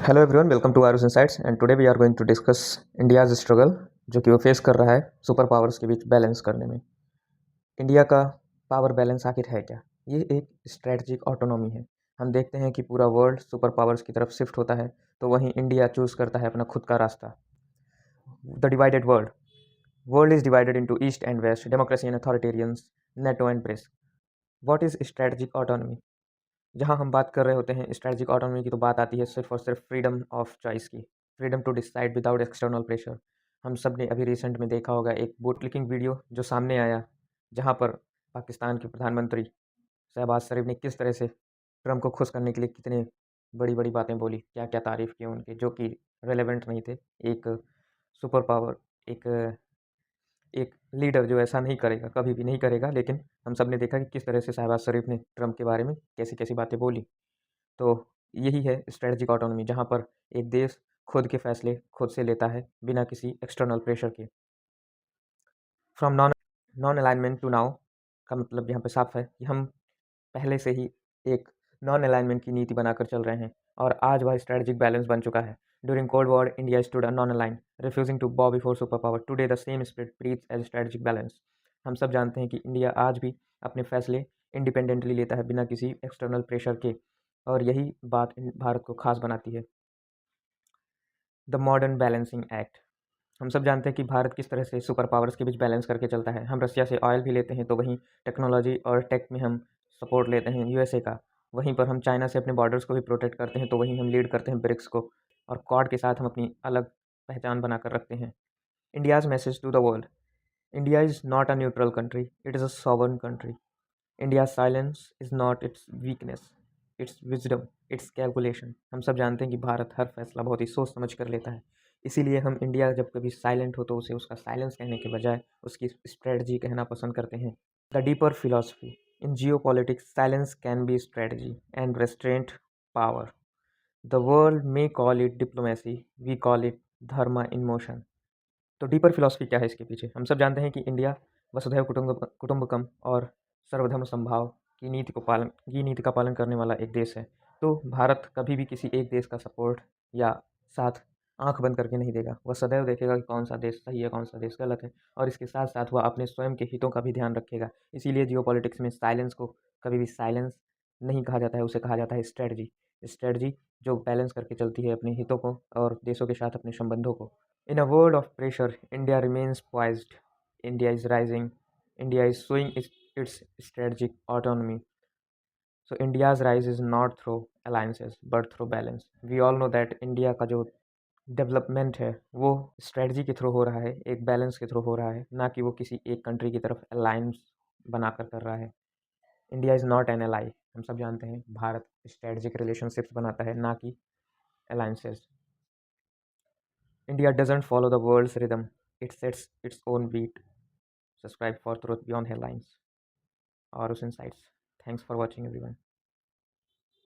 Hello everyone, welcome to Aaru's insights and today we are going to discuss India's struggle जो कि वो face कर रहा है सुपर पावर्स के बीच बैलेंस करने में। इंडिया का पावर बैलेंस आखिर है क्या? ये एक स्ट्रेटजिक ऑटोनॉमी है। हम देखते हैं कि पूरा वर्ल्ड सुपर पावर्स की तरफ शिफ्ट होता है, तो वहीं इंडिया चूज़ करता है अपना खुद का रास्ता। The divided world is divided into east and west, democracy and authoritarians, NATO and BRICS. What is strategic autonomy? जहाँ हम बात कर रहे होते हैं स्ट्रेटजिक ऑटोनॉमी की, तो बात आती है सिर्फ और सिर्फ फ्रीडम ऑफ चॉइस की, freedom to decide without external pressure. हम सब ने अभी रिसेंट में देखा होगा एक बूट क्लिकिंग वीडियो जो सामने आया, जहाँ पर पाकिस्तान के प्रधानमंत्री शहबाज शरीफ ने किस तरह से ट्रम्प को खुश करने के लिए कितने बड़ी बड़ी बातें बोली, क्या क्या तारीफ़ की उनके, जो कि रेलेवेंट नहीं थे। एक सुपर पावर, एक एक लीडर जो ऐसा नहीं करेगा, कभी भी नहीं करेगा, लेकिन हम सब ने देखा कि किस तरह से शहबाज शरीफ ने ट्रम्प के बारे में कैसी-कैसी बातें बोली। तो यही है स्ट्रेटजिक ऑटोनॉमी, जहाँ पर एक देश खुद के फैसले खुद से लेता है बिना किसी एक्सटर्नल प्रेशर के। From non non alignment to now का मतलब यहाँ पे साफ है कि हम पहले से ही एक नॉन अलाइनमेंट की नीति बनाकर चल रहे हैं और आज वह स्ट्रेटजिक बैलेंस बन चुका है। During cold war India stood non align, refusing to bow before super power. Today the same spirit breathes as strategic balance. हम सब जानते हैं कि इंडिया आज भी अपने फैसले इंडिपेंडेंटली लेता है बिना किसी एक्सटर्नल प्रेशर के, और यही बात भारत को खास बनाती है। The modern balancing act. हम सब जानते हैं कि भारत किस तरह से सुपर पावर्स के बीच बैलेंस करके चलता है। हम रसिया से ऑयल भी लेते हैं, तो वहीं टेक्नोलॉजी और टेक में हम सपोर्ट लेते हैं यूएसए का। वहीं पर हम चाइना से अपने बॉर्डर्स को भी प्रोटेक्ट करते हैं, तो वहीं हम लीड करते हैं ब्रिक्स को, और क्वाड के साथ हम अपनी अलग पहचान बनाकर रखते हैं। India's message to the world. India is not a neutral country, it is a sovereign country. India silence is not its weakness, it's wisdom, it's calculation. हम सब जानते हैं कि भारत हर फैसला बहुत ही सोच समझ कर लेता है। इसीलिए हम इंडिया जब कभी साइलेंट हो तो उसे उसका साइलेंस कहने के बजाय उसकी स्ट्रेटजी कहना पसंद करते हैं। The deeper philosophy. In geo politics silence can be strategy and restraint power. The world may call it diplomacy, we call it dharma in motion. तो डीपर फिलॉसफी क्या है इसके पीछे? हम सब जानते हैं कि इंडिया वसुधैव कुटुंबकम और सर्वधर्म संभाव की नीति का पालन करने वाला एक देश है। तो भारत कभी भी किसी एक देश का सपोर्ट या साथ आंख बंद करके नहीं देगा। वह सदैव देखेगा कि कौन सा देश सही है, कौन सा देश गलत है, और इसके साथ साथ वह अपने स्वयं के हितों का भी ध्यान रखेगा। इसीलिए जियो पॉलिटिक्स में साइलेंस को कभी भी साइलेंस नहीं कहा जाता है, उसे कहा जाता है स्ट्रेटजी। स्ट्रेटजी जो बैलेंस करके चलती है अपने हितों को और देशों के साथ अपने संबंधों को। In a world of pressure, India remains poised. India is rising. India is showing its strategic autonomy. So India's rise is not through alliances but through balance. We all know that India का जो development है वो strategy के through हो रहा है, एक balance के थ्रू हो रहा है, ना कि वो किसी एक कंट्री की तरफ अलायंस बनाकर कर रहा है। India is not an ally. हम सब जानते हैं भारत स्ट्रेटजिक रिलेशनशिप्स बनाता है, ना कि alliances. India doesn't follow the world's rhythm, it sets its own beat. Subscribe for Truth Beyond Headlines or Insights. Thanks for watching, everyone.